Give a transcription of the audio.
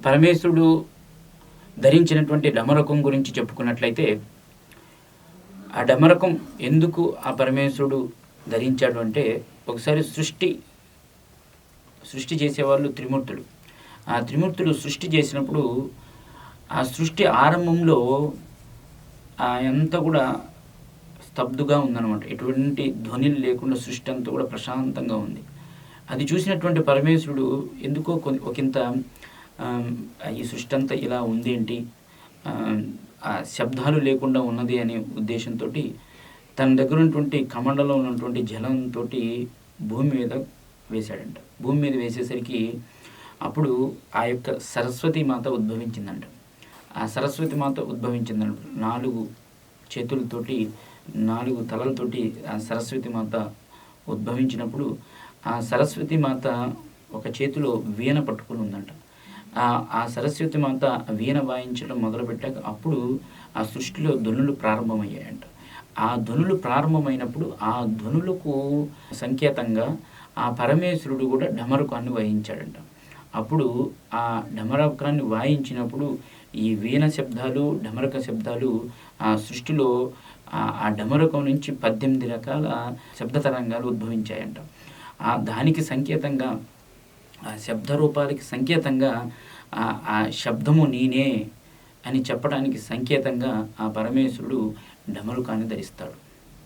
పరమేశ్వరుడు ధరించినటువంటి డమరకం గురించి చెప్పుకున్నట్లయితే, ఆ డమరకం ఎందుకు ఆ పరమేశ్వరుడు ధరించాడు అంటే, ఒకసారి సృష్టి చేసేవాళ్ళు త్రిమూర్తులు. ఆ త్రిమూర్తులు సృష్టి చేసినప్పుడు ఆ సృష్టి ఆరంభంలో అంతా కూడా స్తబ్దుగా ఉందన్నమాట. ఎటువంటి ధ్వనులు లేకుండా సృష్టి అంతా కూడా ప్రశాంతంగా ఉంది. అది చూసినటువంటి పరమేశ్వరుడు ఎందుకో ఒకంత ఈ సృష్టి అంతా ఇలా ఉందేంటి, ఆ శబ్దాలు లేకుండా ఉన్నది అనే ఉద్దేశంతో తన దగ్గర ఉన్నటువంటి కమండలో ఉన్నటువంటి జలంతో భూమి మీద వేశాడంట. భూమి మీద వేసేసరికి అప్పుడు ఆ యొక్క సరస్వతి మాత ఉద్భవించిందంట. ఆ సరస్వతి మాత ఉద్భవించిందంట. 4 చేతులతోటి 4 తలలతోటి ఆ సరస్వతి మాత ఉద్భవించినప్పుడు ఆ సరస్వతి మాత ఒక చేతిలో వీణ పట్టుకుని ఉందంట. ఆ సరస్వతి మాత వీణ వాయించడం మొదలుపెట్టాక అప్పుడు ఆ సృష్టిలో ధ్వనులు ప్రారంభమయ్యాయంట. ఆ ధ్వనులు ప్రారంభమైనప్పుడు ఆ ధ్వనులకు సంకేతంగా ఆ పరమేశ్వరుడు కూడా డమరుకాన్ని వాయించాడంట. అప్పుడు ఆ డమరకాన్ని వాయించినప్పుడు ఈ వీణ శబ్దాలు, డమరక శబ్దాలు ఆ సృష్టిలో ఆ డమరకం నుంచి 18 రకాల శబ్ద తరంగాలు ఉద్భవించాయంట. దానికి సంకేతంగా, ఆ శబ్ద రూపాలకి సంకేతంగా ఆ శబ్దము నేనే అని చెప్పడానికి సంకేతంగా ఆ పరమేశ్వరుడు డమరుకాన్ని ధరిస్తాడు.